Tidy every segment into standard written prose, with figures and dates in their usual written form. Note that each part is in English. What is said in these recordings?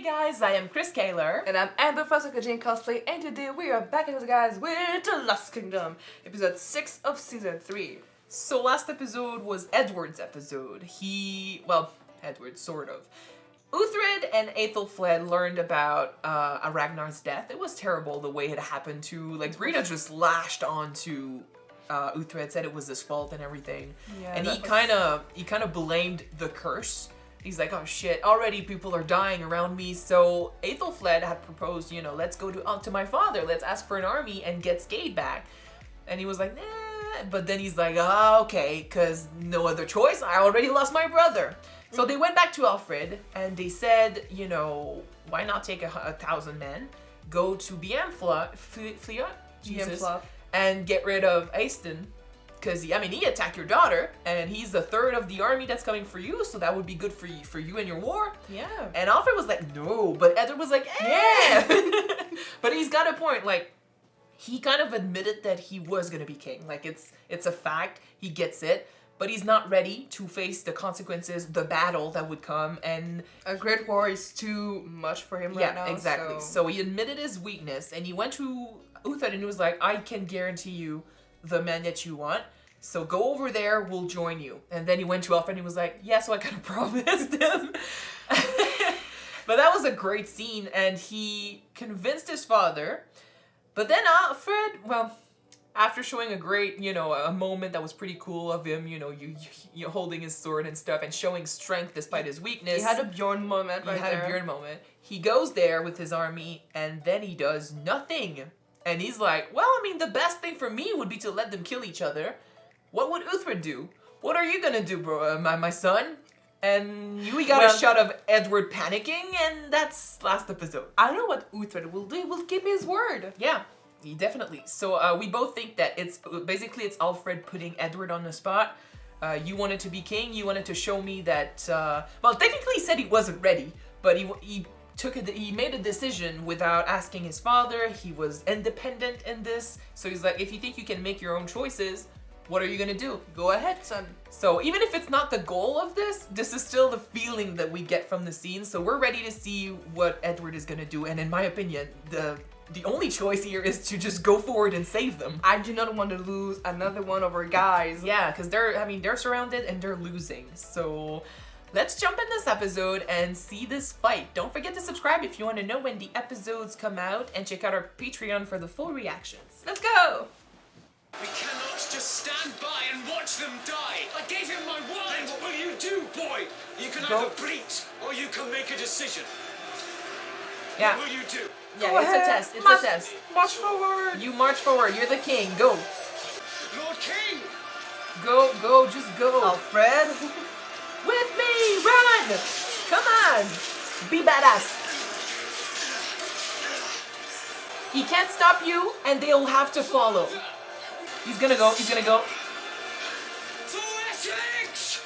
guys, I am Chris Kaler. And I'm Amber from Kyuujin cosplay, and today we are back again, guys, with The Lost Kingdom, episode 6 of season 3. So last episode was Edward's episode. Edward, sort of. Uhtred and Aethelflaed learned about Ragnar's death. It was terrible the way it happened too. Like, Brida just lashed onto Uhtred, said it was his fault and everything. Yeah, and he kind of blamed the curse. He's like, oh shit, already people are dying around me. So Aethelflaed had proposed, let's go to my father, let's ask for an army and get Skade back. And he was like, nah. But then he's like, okay, because no other choice, I already lost my brother. So they went back to Alfred and they said, why not take 1,000 men, go to Biamfla, and get rid of Aestin. Because, he attacked your daughter, and he's the third of the army that's coming for you, so that would be good for you and your war. Yeah. And Alfred was like, no, but Edward was like, yeah. But he's got a point, like, he kind of admitted that he was going to be king. Like, it's a fact, he gets it, but he's not ready to face the consequences, the battle that would come, and... A great war is too much for him right now. Yeah, exactly. So he admitted his weakness, and he went to Uhtred and he was like, I can guarantee you the man that you want, so go over there, we'll join you. And then he went to Alfred and he was like, yeah, so I kind of promised him. But that was a great scene, and he convinced his father. But then Alfred, after showing a great, a moment that was pretty cool of him, you holding his sword and stuff and showing strength despite his weakness. He had a Bjorn moment right there. He had a Bjorn moment. He goes there with his army, and then he does nothing. And he's like, the best thing for me would be to let them kill each other. What would Uhtred do? What are you gonna do, bro, my son? And we got a shot of Edward panicking, and that's last episode. I know what Uhtred will do. He will keep his word. Yeah, definitely. So we both think that it's Alfred putting Edward on the spot. You wanted to be king. You wanted to show me that. Technically, he said he wasn't ready, but he made a decision without asking his father. He was independent in this. So he's like, if you think you can make your own choices, what are you gonna do? Go ahead, son. So even if it's not the goal of this is still the feeling that we get from the scene. So we're ready to see what Edward is gonna do. And in my opinion, the only choice here is to just go forward and save them. I do not want to lose another one of our guys. Yeah, because they're surrounded and they're losing. So let's jump in this episode and see this fight. Don't forget to subscribe if you want to know when the episodes come out, and check out our Patreon for the full reactions. Let's go! We cannot just stand by and watch them die. I gave him my word. Then what will you do, boy? You can either bleat or you can make a decision. Yeah. What will you do? Yeah, it's a test. It's a test. March forward. You march forward. You're the king. Go. Lord King. Go. Just go. Alfred. With me. Run. Come on. Be badass. He can't stop you, and they'll have to follow. He's gonna go. For Wessex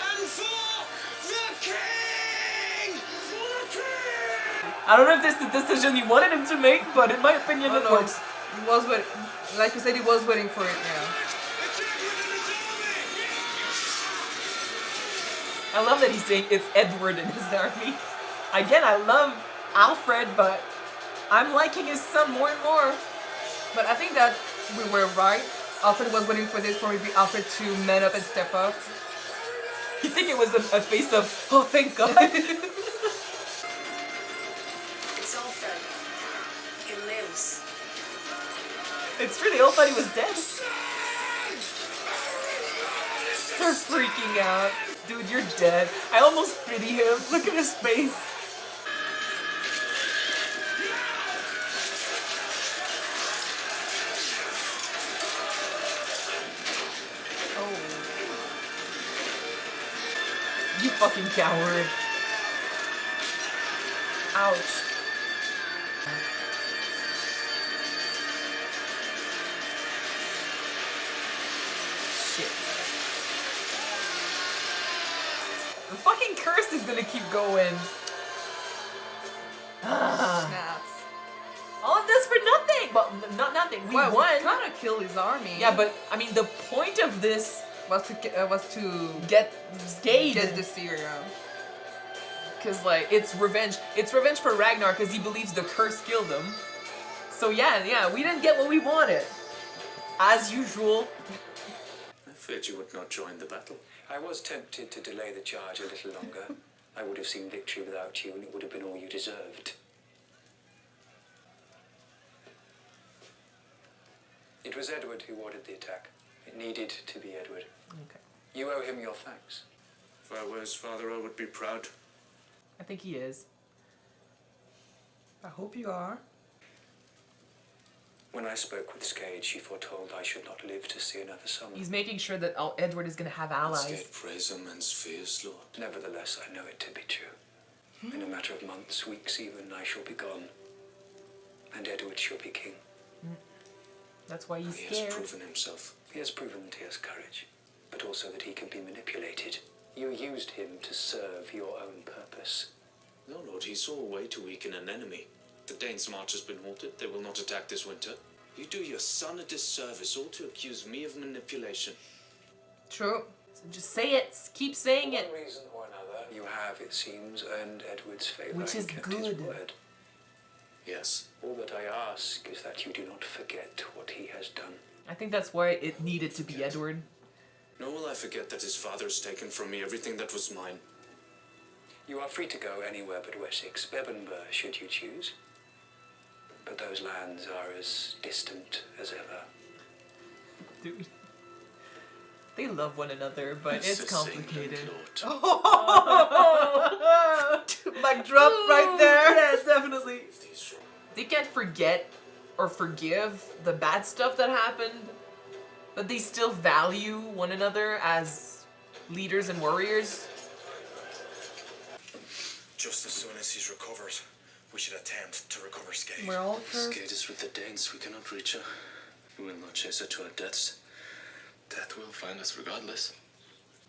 and for the king! For the king! I don't know if this is the decision you wanted him to make, but in my opinion, it works. He was waiting. Like you said, he was waiting for it now. I love that he's saying it's Edward and his army. Again, I love Alfred, but I'm liking his son more and more. But I think that we were right. Alfred was waiting for this, for maybe Alfred to man up and step up. You think it was a face of, oh, thank God. It's Alfred. He lives. It's true, they all thought he was dead. They're freaking out. Dude, you're dead. I almost pity him. Look at his face. You fucking coward. Ouch. Shit. The fucking curse is gonna keep going. Snaps. All of this for nothing! Well, not nothing. We won. We kind of killed his army. Yeah, but, the point of this was to get Skade. Get the Syria. because like it's revenge. It's revenge for Ragnar because he believes the curse killed him. So yeah, we didn't get what we wanted, as usual. I feared you would not join the battle. I was tempted to delay the charge a little longer. I would have seen victory without you, and it would have been all you deserved. It was Edward who ordered the attack. It needed to be Edward. Okay. You owe him your thanks. If I were his father, I would be proud. I think he is. I hope you are. When I spoke with Skade, she foretold I should not live to see another summer. He's making sure that Edward is gonna have allies. Instead, praise a man's fears, Lord. Nevertheless, I know it to be true. In a matter of months, weeks even, I shall be gone. And Edward shall be king. That's why he's He scared. has proven himself. He has proven that he has courage, but also that he can be manipulated. You used him to serve your own purpose. No, Lord, he saw a way to weaken an enemy. The Danes' march has been halted. They will not attack this winter. You do your son a disservice, all to accuse me of manipulation. True. So just say it. Keep saying it. For one reason or another, you have, it seems, earned Edward's favour Which and is kept his good. word. Yes. All that I ask is that you do not forget what he has done. I think that's why it needed to be Edward. Nor will I forget that his father has taken from me everything that was mine. You are free to go anywhere but Wessex, Bebbanburg, should you choose. But those lands are as distant as ever. Dude. They love one another, but it's This is complicated. England, Lord. Mic drop right there. Yes, definitely. They can't forget or forgive the bad stuff that happened, but they still value one another as leaders and warriors. Just as soon as he's recovered, we should attempt to recover Skade. We're all cursed. Skade is with the Danes. We cannot reach her. We will not chase her to our deaths. Death will find us regardless.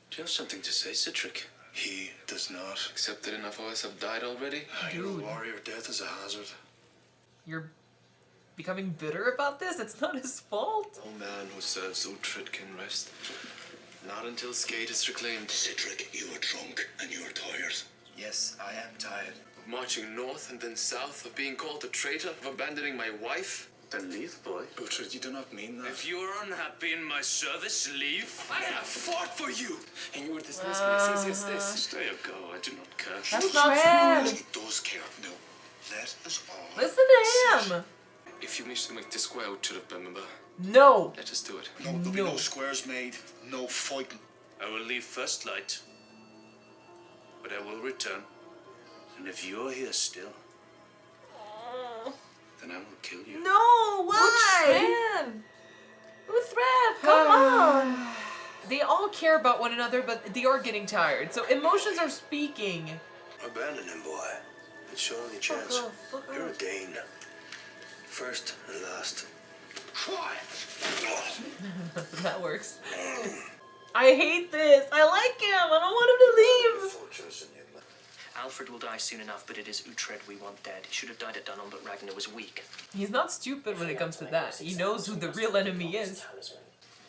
Do you have something to say, Citric? He does not. Except that enough of us have died already? You're a Dude. warrior. Death is a hazard. You're becoming bitter about this? It's not his fault. No man who serves Uhtred can rest. Not until Skade is reclaimed. Citric, you are drunk and you are tired. Yes, I am tired. Of marching north and then south, of being called a traitor, of abandoning my wife. Then leave, boy. Uhtred, you do not mean that. If you are unhappy in my service, leave. I have fought for you, and you were dismissed Ah. as easy as this. Stay or go, I do not care. That's not Uhtred. true. He does care. No, let us all. Listen to him. If you wish to make the square Uhtred, remember, No. let us do it. No, there'll be No. no squares made, no fighting. I will leave first light, but I will return. And if you are here still, then I will kill you. No, why? Uthred, come on. They all care about one another, but they are getting tired. So emotions are speaking. Abandon him, boy. It's your only chance. You're a Dane. First and last. Quiet. That works. I hate this. I like him. I don't want him to leave. Alfred will die soon enough, but it is Uhtred we want dead. He should have died at Dunham, but Ragnar was weak. He's not stupid when it comes to that. He knows who the real enemy is.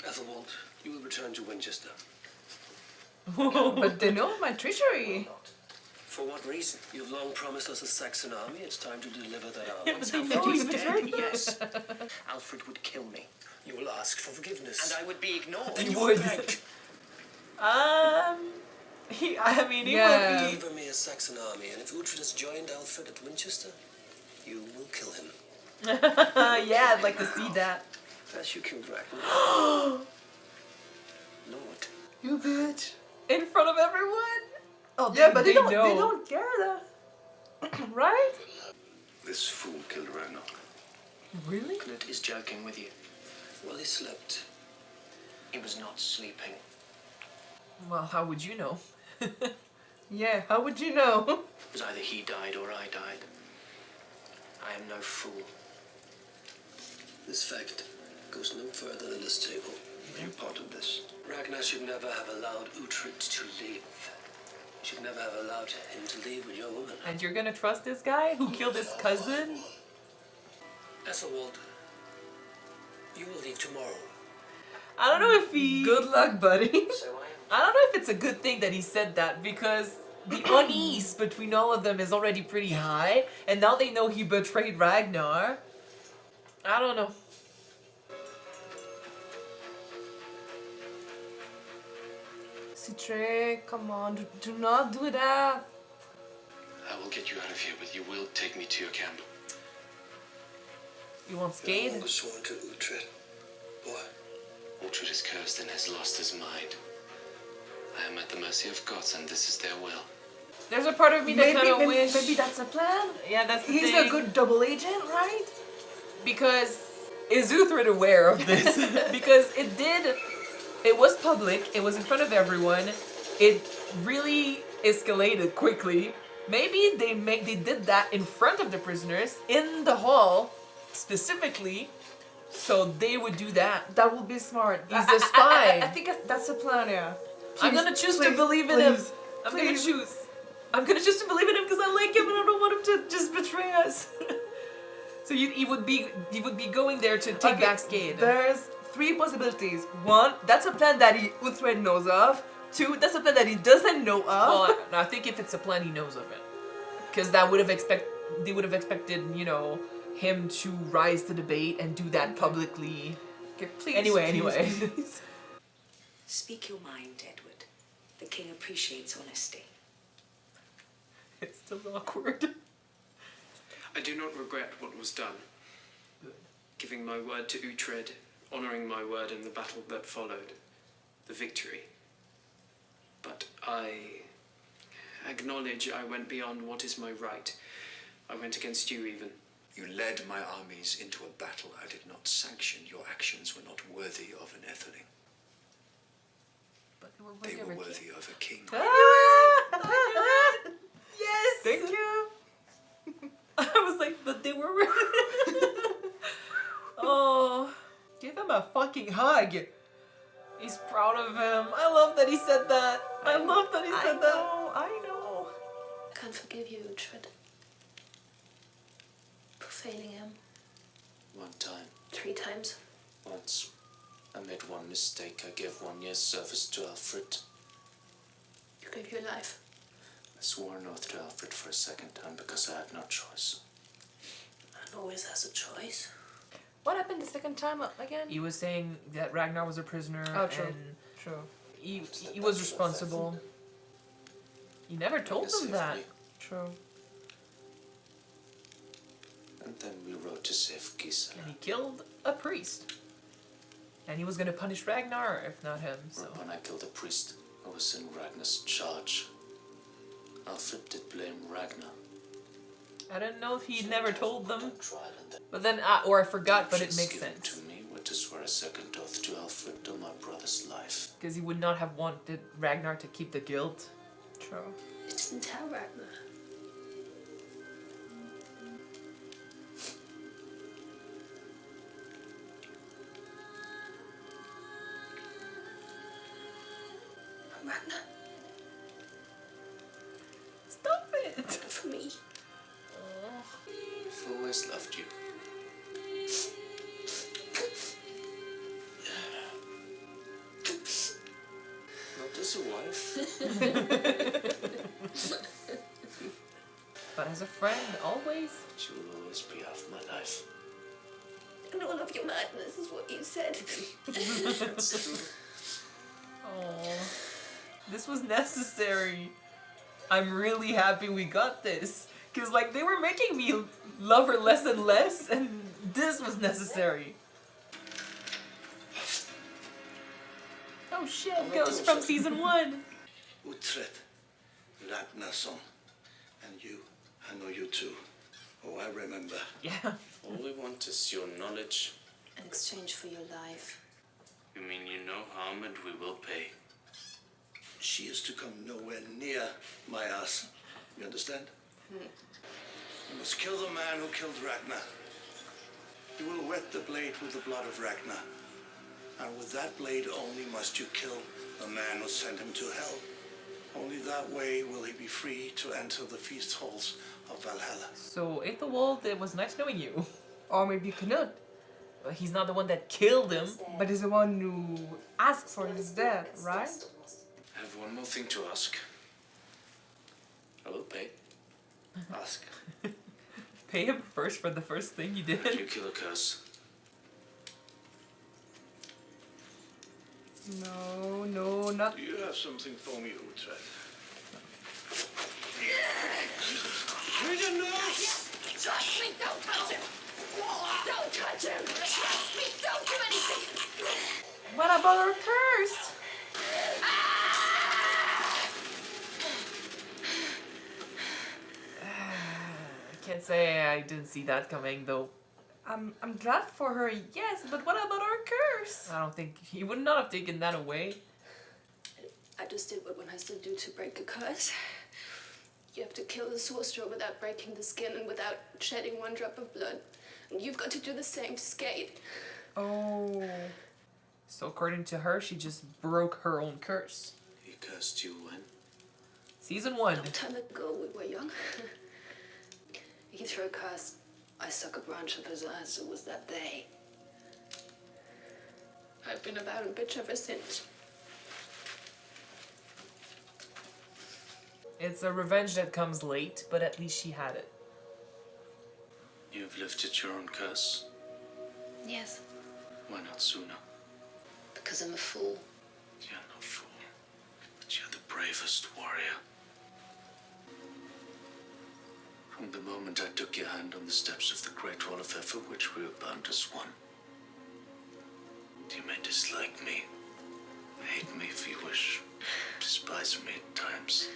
Ethelwald, you will return to Winchester. But they know my treachery. For what reason? You've long promised us a Saxon army. It's time to deliver that Yeah, army. but they Alfred know is he's dead, dead. yes. Alfred would kill me, You will ask for forgiveness. and I would be ignored. He You would. beg. I mean, he Yeah. would be. Deliver me a Saxon army, and if Uhtred has joined Alfred at Winchester, you will kill him. Yeah, I'd like to see that. As you killed Ragnar. Lord. You bitch. In front of everyone? Oh, Yeah, but they know. don't care that. Right? This fool killed Ragnar. Really? Knut is joking with you. Well, he slept. He was not sleeping. Well, how would you know? Yeah, how would you know? It was either he died or I died. I am no fool. This fact goes no further than this table. You're part of this. Ragnar should never have allowed Uhtred to live. You should never have allowed him to leave with your woman. And you're gonna trust this guy who killed his cousin? Ethelwald, you will leave tomorrow. I don't know if he... Good luck, buddy. So I am. I don't know if it's a good thing that he said that, because the unease between all of them is already pretty high, and now they know he betrayed Ragnar. I don't know. Citre, come on, do not do that. I will get you out of here, but you will take me to your camp. You want You're no Skade? longer sworn to Uhtred. Boy, Uhtred is cursed and has lost his mind. I am at the mercy of gods, and this is their will. There's a part of me that kind of wish. Maybe that's a plan. Yeah, that's the He's thing. a good double agent, right? Because is Uhtred aware of this? Because it was public, it was in front of everyone, it really escalated quickly. Maybe they did that in front of the prisoners, in the hall, specifically, so they would do that. That would be smart. He's a spy. I think that's a plan, yeah. I'm gonna choose to please, believe in him. please, I'm please. gonna choose to believe in him because I like him and I don't want him to just betray us. So he would be going there to take back Skade. There's 3 possibilities. 1, that's a plan that Uhtred knows of. 2, that's a plan that he doesn't know of. Well, I think if it's a plan, he knows of it, because they would have expected, you know, him to rise to the bait and do that publicly. Okay, please. Anyway. Please. Speak your mind, Edward. The king appreciates honesty. It's still awkward. I do not regret what was done. Giving my word to Uhtred, honouring my word in the battle that followed, the victory. But I acknowledge I went beyond what is my right. I went against you even. You led my armies into a battle I did not sanction. Your actions were not worthy of an Etheling. But They were worthy of a king. Yes. Thank you. I was like, but they were. Oh, give him a fucking hug. He's proud of him. I love that he said that. I love that he said that. I know. I can't forgive you, Uhtred. Profaning him One time, 3 times. once, I made one mistake. I gave 1 year's service to Alfred. You gave your life. I swore an oath to Alfred for a second time because I had no choice. Man always has a choice. What happened the second time again? He was saying that Ragnar was a prisoner. Oh, true. And True. he was responsible. He never told them Saved that. me, True. and then we rode to save Gisa. And he killed a priest. And he was gonna punish Ragnar, if not him. So When I killed a priest, I was in Ragnar's charge. Alfred did blame Ragnar. I didn't know if he never told them. Trial and then But then, or I forgot, but it options makes given sense. to me were to swear a second oath to Alfred on my brother's life. Because he would not have wanted Ragnar to keep the guilt. True. You didn't tell Ragnar. Ragnar, Stop it! for me. I've always loved you. Not as a wife, But as a friend, always. but you will always be half my life. In all of your madness is what you said. That's true. Oh, this was necessary. I'm really happy we got this. Because, like, they were making me love her less and less, and this was necessary. Oh shit, Ghost from season 1. Uhtred, Ragnar's son, and you. I know you too. Oh, I remember. Yeah. All we want is your knowledge. In exchange for your life. You mean you know harm and we will pay? She is to come nowhere near my ass. You understand? You must kill the man who killed Ragnar. You will wet the blade with the blood of Ragnar. And with that blade only must you kill the man who sent him to hell. Only that way will he be free to enter the feast halls of Valhalla. So, Aethelwald, it was nice knowing you. Or maybe Knut. But he's not the one that killed him. But he's the one who asked for his death, right? I have one more thing to ask. will pay. Ask. Pay him first for the first thing you did. Did you kill a curse? No, not. Do you have something for me, Uhtred? Trust me, don't touch him! Don't touch him! Trust me, don't do anything! What about our curse? I can't say I didn't see that coming, though. I'm glad for her, yes, but what about our curse? I don't think he would not have taken that away. I just did what one has to do to break a curse. You have to kill the sorcerer without breaking the skin and without shedding one drop of blood. And you've got to do the same to Skade. Oh. So according to her, she just broke her own curse. He cursed you when? Season 1. Long time ago, we were young. He threw a curse. I stuck a branch up his ass. It was that day. I've been a violent bitch ever since. It's a revenge that comes late, but at least she had it. You've lifted your own curse. Yes. Why not sooner? Because I'm a fool. You're no fool, but you're the bravest warrior. From the moment I took your hand on the steps of the Great Wall of Earth, for which we were bound as one, you may dislike me, hate me if you wish, despise me at times.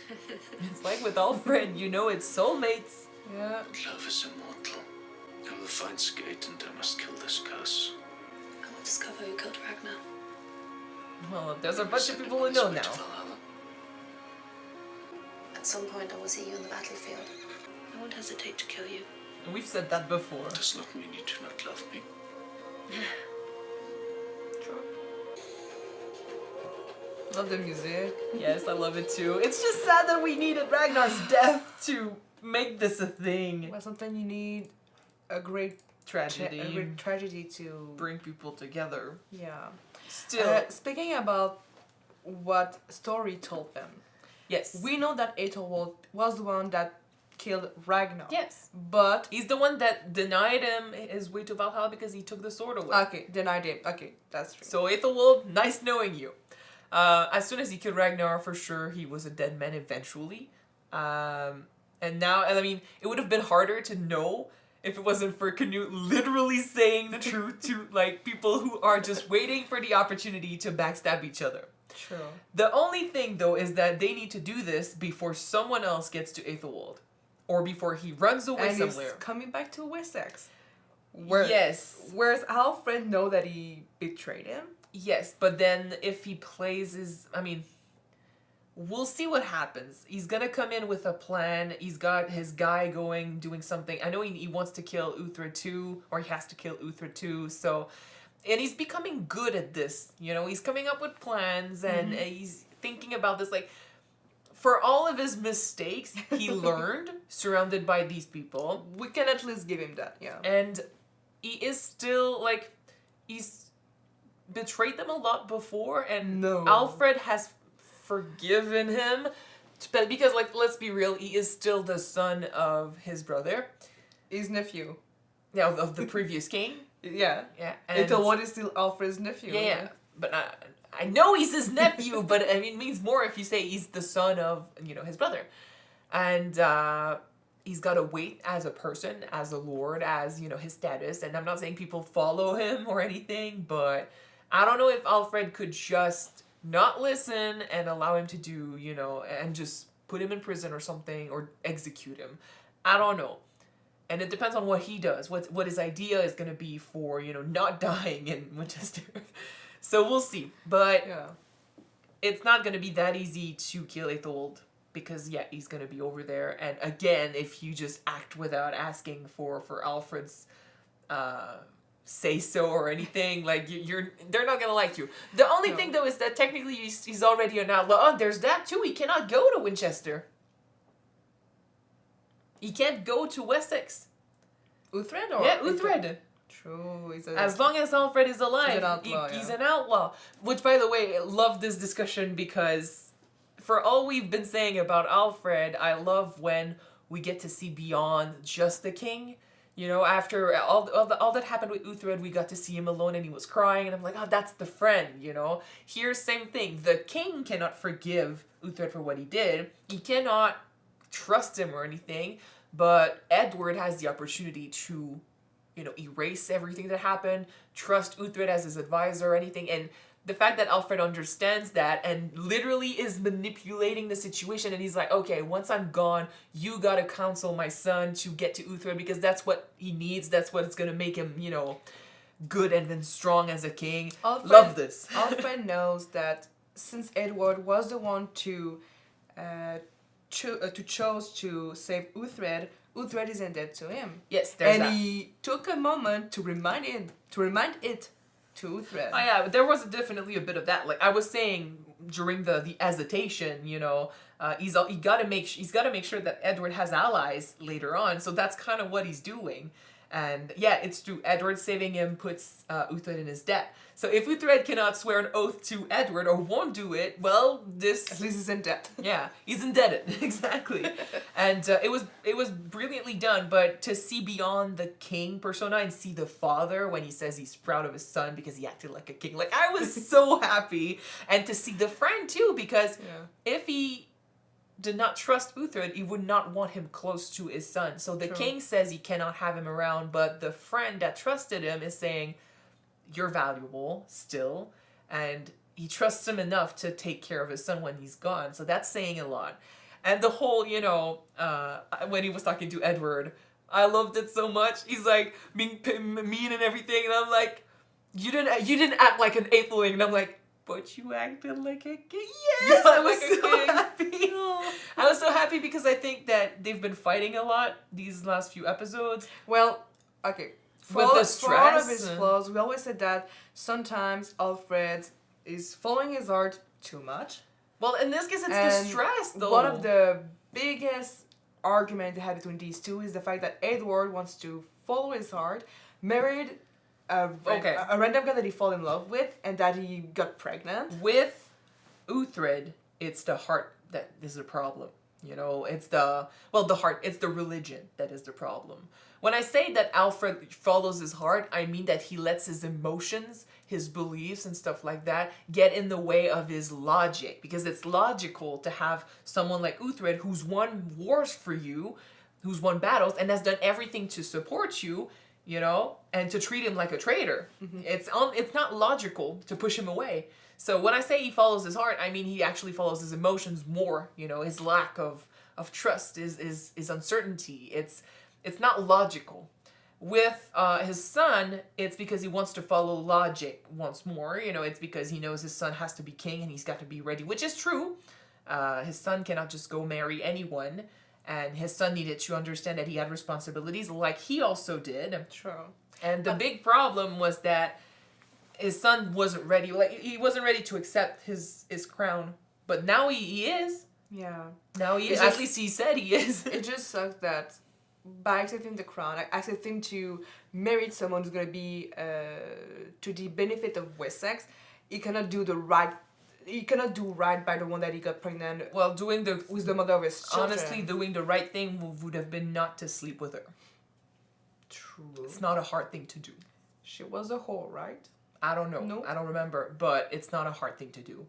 It's like with Alfred, you know it's soulmates. Yeah. But love is immortal. I will find Skade and I must kill this curse. I will discover who killed Ragnar. Well, there's a bunch of Send people him who on know his way to now. Valhalla. At some point, I will see you in the battlefield. I won't hesitate to kill you. And we've said that before. Does not mean you do not love me. Love the music. Yes, I love it too. It's just sad that we needed Ragnar's death to make this a thing. Well, sometimes you need a great Tragedy. a great tragedy to Bring people together. Yeah. Still. Speaking about what story told them, Yes. we know that Aethelwald was the one that killed Ragnar. Yes. But He's the one that denied him his way to Valhalla because he took the sword away. okay, denied him. Okay, that's true. So Aethelwald, nice knowing you. As soon as he killed Ragnar, for sure, he was a dead man eventually. And now, I mean, it would have been harder to know if it wasn't for Canute literally saying the truth to, like, people who are just waiting for the opportunity to backstab each other. True. The only thing, though, is that they need to do this before someone else gets to Aethelwald. Or before he runs away And somewhere. he's coming back to Wessex. Yes. Whereas Alfred know that he betrayed him. Yes, but then if he plays his... I mean, we'll see what happens. He's gonna come in with a plan. He's got his guy going, doing something. I know he wants to kill Uhtred too, or he has to kill Uhtred too, so... And he's becoming good at this, you know? He's coming up with plans, and he's thinking about this, like... For all of his mistakes, he learned, surrounded by these people. We can at least give him that, yeah. And he is still, like... He's betrayed them a lot before, and No. Alfred has forgiven him. But because, like, let's be real, he is still the son of his brother. His nephew. Yeah, of the previous king. Yeah. Yeah. And Aethelwald is still Alfred's nephew. yeah. But I know he's his nephew, but I mean, it means more if you say he's the son of, you know, his brother. And he's got to wait as a person, as a lord, as, you know, his status. And I'm not saying people follow him or anything, but I don't know if Alfred could just not listen and allow him to do, you know, and just put him in prison or something, or execute him. I don't know. And it depends on what he does, what his idea is going to be for, you know, not dying in Winchester. So we'll see. But Yeah. it's not going to be that easy to kill Aethelwald, because, yeah, he's going to be over there. And again, if you just act without asking for Alfred's say-so or anything, like, they're not going to like you. The only thing, though, is that technically he's already an outlaw. Oh, there's that, too. He cannot go to Winchester. He can't go to Wessex. Uhtred or? Yeah, Uhtred. True. He's As long as Alfred is alive, He's an outlaw, he's yeah. an outlaw. Which, by the way, I love this discussion because for all we've been saying about Alfred, I love when we get to see beyond just the king. You know, after all that happened with Uhtred, we got to see him alone and he was crying. And I'm like, oh, that's the friend, you know. Here, same thing. The king cannot forgive Uhtred for what he did. He cannot trust him or anything. But Edward has the opportunity to, you know, erase everything that happened, trust Uhtred as his advisor or anything. And the fact that Alfred understands that and literally is manipulating the situation, and he's like, okay, once I'm gone, you gotta counsel my son to get to Uhtred because that's what he needs. That's what it's gonna make him, you know, good and then strong as a king. Love this. Alfred knows that since Edward was the one to chose to save Uhtred, Uhtred is indebted to him. Yes, there's that. And he took a moment to remind it to Uhtred. Oh yeah, there was definitely a bit of that. Like I was saying during the hesitation, you know, he's got to make sure that Edward has allies later on. So that's kind of what he's doing. And yeah, it's true. Edward saving him puts Uhtred in his debt. So if Uhtred cannot swear an oath to Edward or won't do it, well, this... At least he's in debt. Yeah, he's indebted. Exactly. And it was brilliantly done, but to see beyond the king persona and see the father when he says he's proud of his son because he acted like a king. Like, I was so happy. And to see the friend, too, because if he did not trust Uhtred, he would not want him close to his son. So the king says he cannot have him around, but the friend that trusted him is saying, you're valuable still, and he trusts him enough to take care of his son when he's gone. So that's saying a lot. And the whole, you know, when he was talking to Edward, I loved it so much. He's like being mean and everything, and I'm like, you didn't act like an atheling, and I'm like, but you acted like a king. Yes, I was so happy. I was so happy because I think that they've been fighting a lot these last few episodes. Well, okay. For all of his flaws, we always said that sometimes Alfred is following his heart too much. Well, in this case, it's the stress, though. One of the biggest arguments they had between these two is the fact that Edward wants to follow his heart, married a random guy that he fell in love with, and that he got pregnant. With Uhtred, it's the heart that is the problem. You know, it's the heart, it's the religion that is the problem. When I say that Alfred follows his heart, I mean that he lets his emotions, his beliefs and stuff like that get in the way of his logic. Because it's logical to have someone like Uhtred who's won wars for you, who's won battles, and has done everything to support you, you know, and to treat him like a traitor. Mm-hmm. It's not logical to push him away. So when I say he follows his heart, I mean he actually follows his emotions more. You know, his lack of trust is uncertainty. It's not logical. With his son, it's because he wants to follow logic once more. You know, it's because he knows his son has to be king and he's got to be ready, which is true. His son cannot just go marry anyone. And his son needed to understand that he had responsibilities like he also did. True. And the big problem was that his son wasn't ready. Like, he wasn't ready to accept his crown. But now he is. Yeah. Now he is. At least he said he is. It just sucks that by accepting the crown, accepting to marry someone who's going to be to the benefit of Wessex, he cannot do right by the one that he got pregnant. Well, with the mother of his children. Honestly, doing the right thing would have been not to sleep with her. True. It's not a hard thing to do. She was a whore, right? I don't know. No? I don't remember, but it's not a hard thing to do.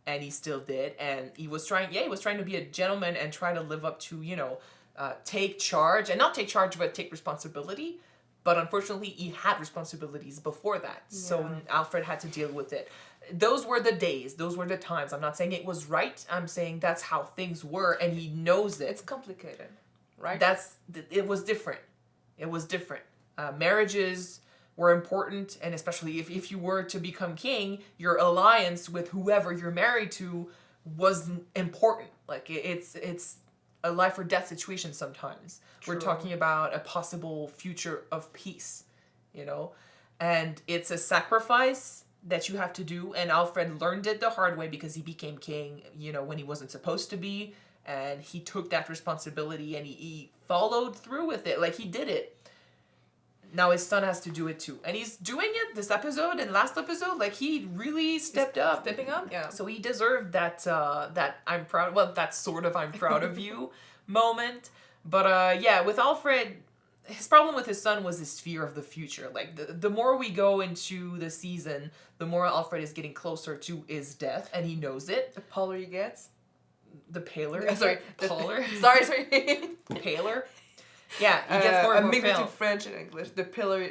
And he still did, and he was trying to be a gentleman and try to live up to, you know, take charge, and not take charge, but take responsibility. But unfortunately, he had responsibilities before that. Yeah. So Alfred had to deal with it. Those were the days. Those were the times. I'm not saying it was right. I'm saying that's how things were, and he knows it. It's complicated, right? It was different. It was different. Marriages were important, and especially if you were to become king, your alliance with whoever you're married to was important. Like, it's a life or death situation sometimes. True. We're talking about a possible future of peace, you know? And it's a sacrifice that you have to do, and Alfred learned it the hard way because he became king, you know, when he wasn't supposed to be, and he took that responsibility and he followed through with it. Like, he did it. now his son has to do it too. And he's doing it this episode and last episode, like he really stepped up. Stepping up, yeah. So he deserved that that I'm proud, well, that sort of I'm proud of you moment. But yeah, with Alfred, his problem with his son was his fear of the future. Like the more we go into the season, the more Alfred is getting closer to his death, and he knows it. The paler he gets. The paler. Sorry, taller. sorry. Paler. Yeah, he gets more and more mixed pale. between French and English. The paler.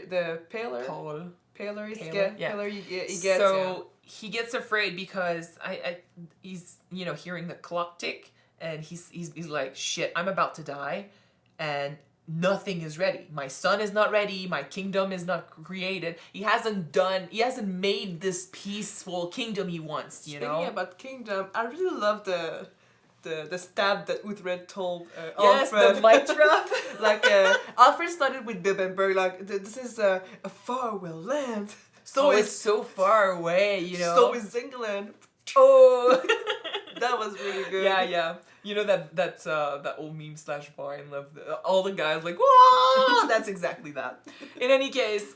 Paler. Paler he Paler, gets. yeah. Paler he gets. So he gets afraid because he's hearing the clock tick, and he's like, shit, I'm about to die, and nothing is ready. My son is not ready. My kingdom is not created. He hasn't made this peaceful kingdom he wants. You know. Speaking about kingdom, I really love the stab that Uhtred told yes, Alfred. the mic drop. Like Alfred started with Bibbenberg. Like this is a faraway land. So it's so far away. You know. So is England. Oh. That was really good. Yeah. You know that old meme / Vine love all the guys like, whoa! That's exactly that. In any case,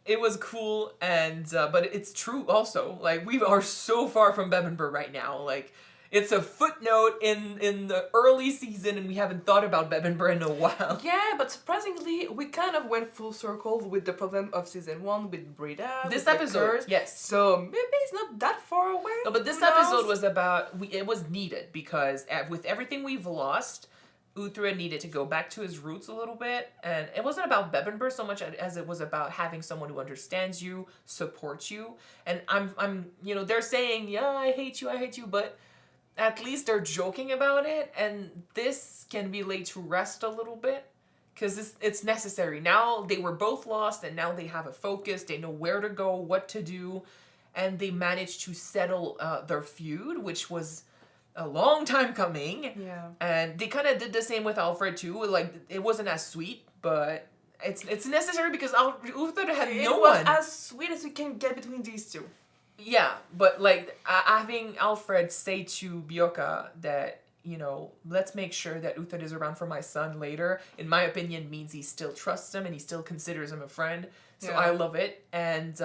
it was cool, and but it's true also. Like, we are so far from Bebbanburg right now. Like, it's a footnote in the early season, and we haven't thought about Bebbanburg in a while. Yeah, but surprisingly, we kind of went full circle with the problem of season 1 with Brida. This with the episode, curse. yes. So maybe it's not that far away. No, but this Who knows? episode was about, it was needed because with everything we've lost, Uhtred needed to go back to his roots a little bit, and it wasn't about Bebbanburg so much as it was about having someone who understands you, supports you, and I'm they're saying, yeah, I hate you, but at least they're joking about it, and this can be laid to rest a little bit because it's necessary. Now they were both lost, and now they have a focus. They know where to go, what to do, and they managed to settle their feud, which was a long time coming. Yeah. And they kind of did the same with Alfred too. Like, it wasn't as sweet, but it's necessary because Uhtred had no one. It was as sweet as we can get between these two. Yeah, but like having Alfred say to Bjorka that, let's make sure that Uhtred is around for my son later, in my opinion, means he still trusts him and he still considers him a friend. So Yeah. I love it. And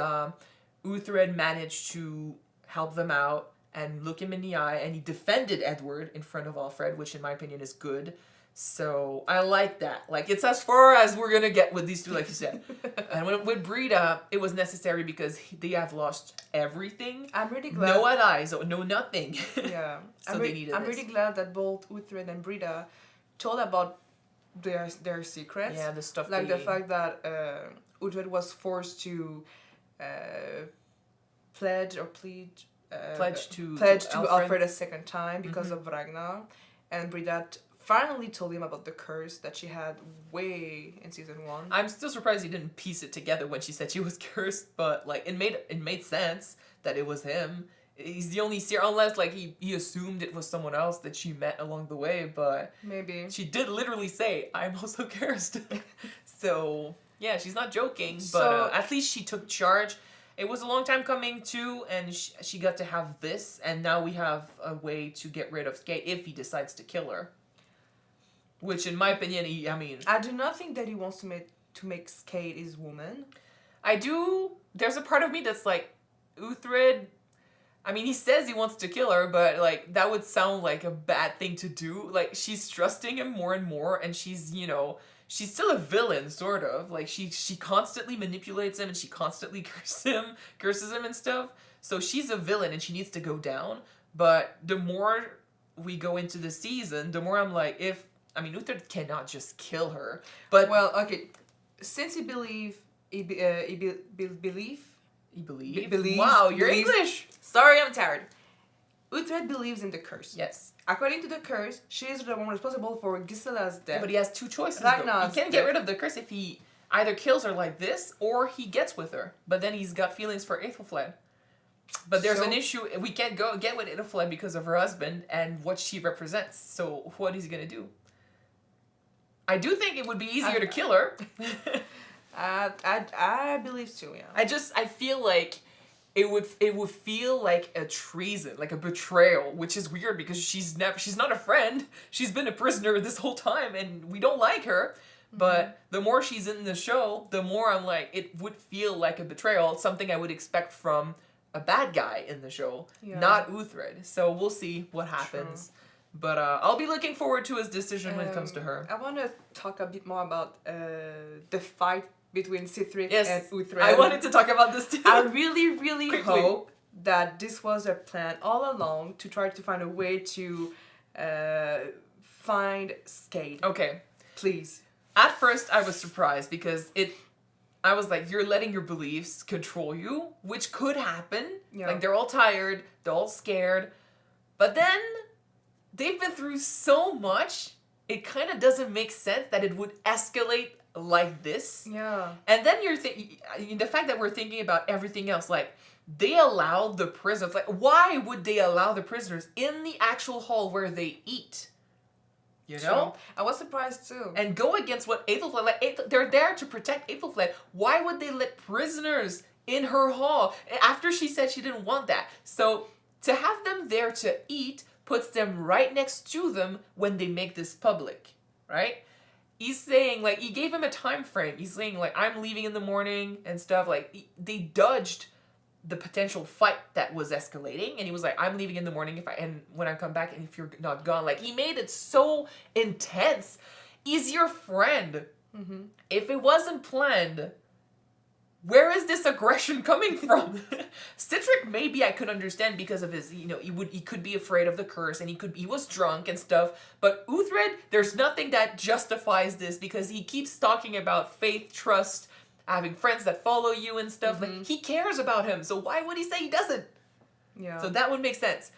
Uhtred managed to help them out and look him in the eye, and he defended Edward in front of Alfred, which in my opinion is good. So I like that. Like, it's as far as we're gonna get with these two, like you said. And with Brida, it was necessary because they have lost everything. I'm really glad. No allies, no nothing. Yeah. So they needed I'm this. really glad that both Uhtred and Brida told about their secrets. Yeah, the stuff like the they- fact that Uhtred was forced to pledge to Alfred a second time because of Ragnar, and Brida finally told him about the curse that she had way in season 1. I'm still surprised he didn't piece it together when she said she was cursed, but like it made sense that it was him. He's the only seer, unless like he assumed it was someone else that she met along the way, but maybe she did literally say, "I'm also cursed." So yeah, she's not joking, So- but at least she took charge. It was a long time coming too, and she got to have this, and now we have a way to get rid of Skade if he decides to kill her. Which, in my opinion, I do not think that he wants to make Skade his woman. I do. There's a part of me that's like, Uhtred. I mean, he says he wants to kill her, but like that would sound like a bad thing to do. Like, she's trusting him more and more, and she's she's still a villain, sort of. Like, she constantly manipulates him, and she constantly curses him and stuff. So she's a villain, and she needs to go down. But the more we go into the season, the more I'm like, Uhtred cannot just kill her. But well, okay, since he believes. Wow, you're believes- English. Sorry, I'm tired. Uhtred believes in the curse. Yes. According to the curse, she is the one responsible for Gisela's death. Yeah, but he has two choices. Ragnar's He can't get death. rid of the curse if he either kills her like this or he gets with her. But then he's got feelings for Aethelflaed. But there's an issue. We can't get with Aethelflaed because of her husband and what she represents. So what is he gonna do? I do think it would be easier to kill her. I believe so, yeah. I feel like it would feel like a treason, like a betrayal, which is weird because she's not a friend. She's been a prisoner this whole time and we don't like her. But the more she's in the show, the more I'm like, it would feel like a betrayal, something I would expect from a bad guy in the show, not Uhtred. So we'll see what happens. But I'll be looking forward to his decision when it comes to her. I want to talk a bit more about the fight between Sihtric and Uhtred. I wanted to talk about this too. I really hope that this was a plan all along to try to find a way to find Skade. Okay. Please. At first, I was surprised because I was like, you're letting your beliefs control you, which could happen. Yeah. Like, they're all tired, they're all scared. But then, they've been through so much, it kind of doesn't make sense that it would escalate like this. Yeah. And then the fact that we're thinking about everything else, like, they allowed the prisoners, like, why would they allow the prisoners in the actual hall where they eat? You know? I was surprised too. And go against what Aethelflaed, like, they're there to protect Aethelflaed. Why would they let prisoners in her hall after she said she didn't want that? So to have them there to eat puts them right next to them when they make this public, right? He's saying, like, he gave him a time frame. He's saying, like, I'm leaving in the morning and stuff. Like, they dodged the potential fight that was escalating, and he was like, I'm leaving in the morning and when I come back, and if you're not gone. Like, he made it so intense. He's your friend. If it wasn't planned, where is this aggression coming from? Sihtric, maybe I could understand because of his, you know, he could be afraid of the curse, and he was drunk and stuff. But Uhtred, there's nothing that justifies this because he keeps talking about faith, trust, having friends that follow you and stuff. Like, he cares about him, so why would he say he doesn't? Yeah. So that would make sense.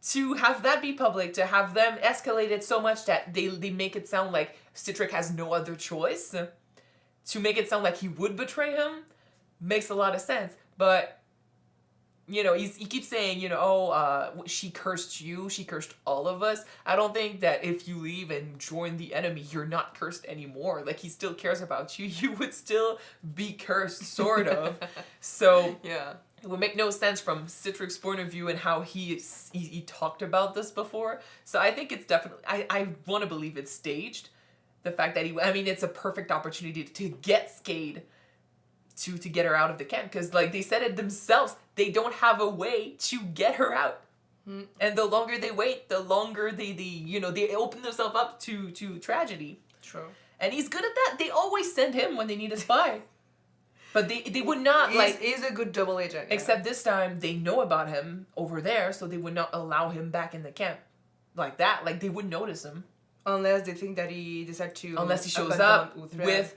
To have that be public, to have them escalate it so much that they make it sound like Sihtric has no other choice, to make it sound like he would betray him, makes a lot of sense. But, you know, he keeps saying, you know, she cursed you, she cursed all of us. I don't think that if you leave and join the enemy, you're not cursed anymore. Like, he still cares about you. You would still be cursed, sort of. So, yeah, it would make no sense from Sihtric's point of view and how he talked about this before. So I think it's definitely, I want to believe it's staged. The fact that it's a perfect opportunity to get Skade to get her out of the camp, because like they said it themselves, they don't have a way to get her out. And the longer they wait, the longer they open themselves up to tragedy. True. And he's good at that. They always send him when they need a spy. But they would not, he's a good double agent. Except this time, they know about him over there, so they would not allow him back in the camp like that. Like, they wouldn't notice him. Unless they think that he decided to... Unless he shows up with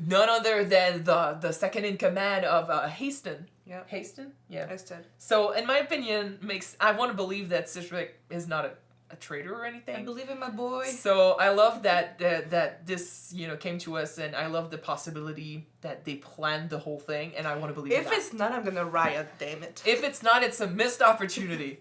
none other than the second in command of Haston. Yeah. Haston? Yeah. Haston. So, in my opinion, I want to believe that Sihtric is not a traitor or anything. I believe in my boy. So I love that this came to us, and I love the possibility that they planned the whole thing, and I want to believe in that. If it's not, I'm gonna riot. Damn it. If it's not, it's a missed opportunity.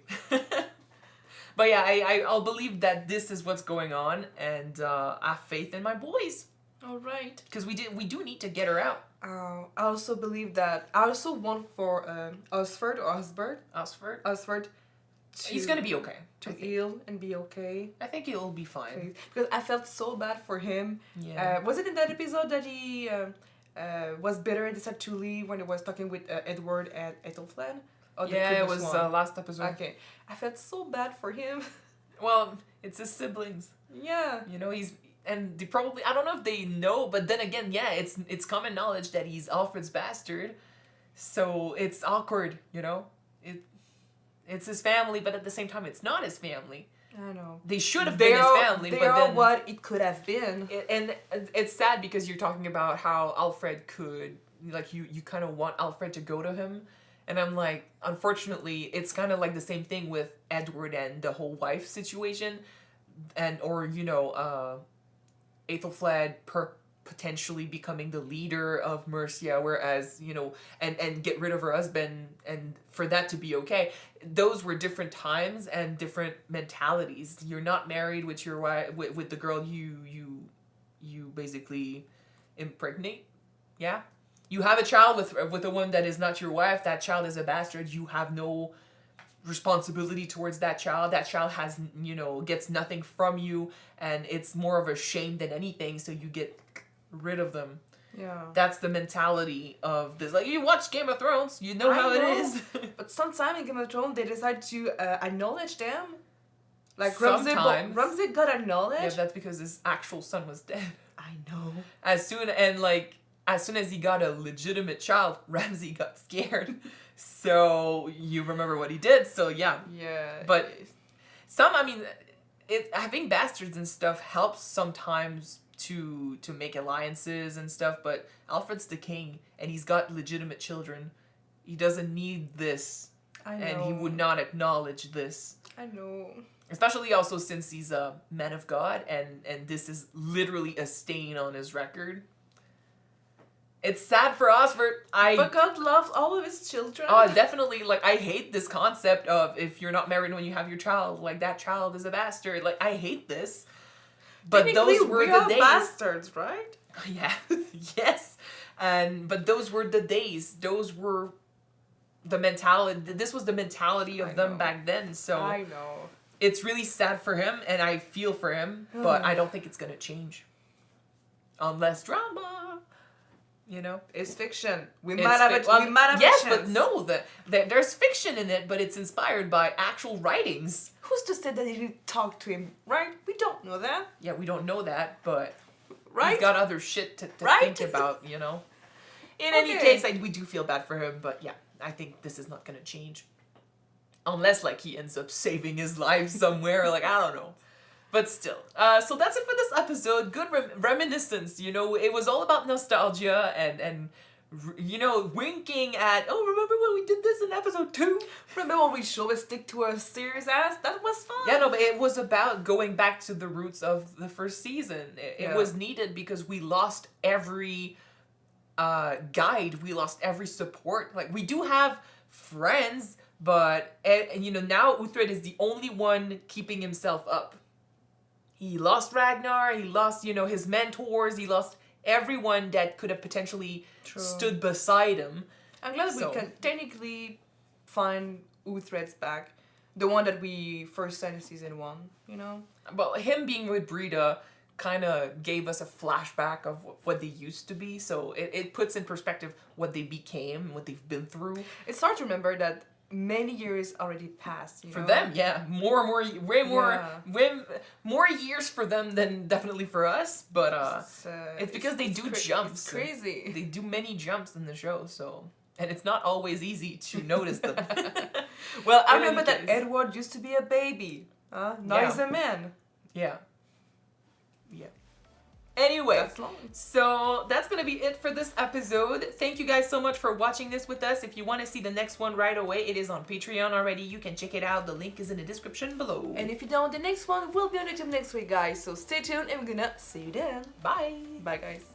But yeah, I'll believe that this is what's going on, and I have faith in my boys. All right. Because we do need to get her out. I also believe that I also want for Osferth or Osferth. He's gonna be okay. To heal and be okay. I think he'll be fine. Please. Because I felt so bad for him. Yeah. Was it in that episode that he was bitter and decided to leave when he was talking with Edward and Aethelflaed? Yeah, it was last episode. Okay. I felt so bad for him. Well, it's his siblings. Yeah. And they probably, I don't know if they know, but then again, yeah, it's common knowledge that he's Alfred's bastard. So it's awkward, It's his family, but at the same time, it's not his family. I know. They should have been his family, they but are then... what it could have been. And it's sad because you're talking about how Alfred could, like, you kind of want Alfred to go to him. And I'm like, unfortunately, it's kind of like the same thing with Edward and the whole wife situation. Aethelflaed potentially becoming the leader of Mercia, whereas, and get rid of her husband, and for that to be okay. Those were different times and different mentalities. You're not married with your wife, with the girl you basically impregnate. Yeah? You have a child with a woman that is not your wife. That child is a bastard. You have no responsibility towards that child. That child has, gets nothing from you, and it's more of a shame than anything, so you get rid of them. Yeah. That's the mentality of this. Like, you watch Game of Thrones, you know how it is. But sometimes in Game of Thrones, they decide to acknowledge them. Like, Sometimes. Ramsay got acknowledged. Yeah, that's because his actual son was dead. I know. As soon as he got a legitimate child, Ramsay got scared. So you remember what he did. So yeah. Yeah. But having bastards and stuff helps sometimes to make alliances and stuff. But Alfred's the king, and he's got legitimate children. He doesn't need this, I know. and he would not acknowledge this. I know. Especially also since he's a man of God, and this is literally a stain on his record. It's sad for Osferth. But God loves all of his children. Oh, definitely. Like, I hate this concept of if you're not married when you have your child, like, that child is a bastard. Like, I hate this. But those were the days. Bastards, right? Yeah. Yes. But those were the days. Those were the mentality. This was the mentality of them back then. So I know. It's really sad for him, and I feel for him, but I don't think it's gonna change. Unless drama, you know? It's fiction. We It's might have a chance. Yes, but no, there's fiction in it, but it's inspired by actual writings. Who's to say that he didn't talk to him, right? We don't know that. Yeah, we don't know that, but Right? he's got other shit to Right? think about, you know? In any case, we do feel bad for him, but yeah, I think this is not gonna change. Unless, like, he ends up saving his life somewhere, like, I don't know. But still. So that's it for this episode. Good reminiscence, you know. It was all about nostalgia and you know, winking at, oh, remember when we did this in episode 2? Remember when we should stick to a serious ass? That was fun. Yeah, no, but it was about going back to the roots of the first season. It was needed because we lost every guide. We lost every support. Like, we do have friends, but, you know, now Uhtred is the only one keeping himself up. He lost Ragnar, he lost, you know, his mentors, he lost everyone that could have potentially stood beside him. I'm glad we can technically find Uhtred's back. The one that we first saw in season 1, you know? Well, him being with Brida kind of gave us a flashback of what they used to be, so it puts in perspective what they became, what they've been through. It's hard to remember that many years already passed, you know? For them, yeah. More years for them than definitely for us, but it's because they do jumps. It's crazy. They do many jumps in the show, so... And it's not always easy to notice them. Well, I remember that Edward used to be a baby. Now he's a man. Yeah. Yeah. Anyway, That's long. so that's going to be it for this episode. Thank you guys so much for watching this with us. If you want to see the next one right away, it is on Patreon already. You can check it out. The link is in the description below. And if you don't, the next one will be on YouTube next week, guys. So stay tuned and we're gonna see you then. Bye. Bye, guys.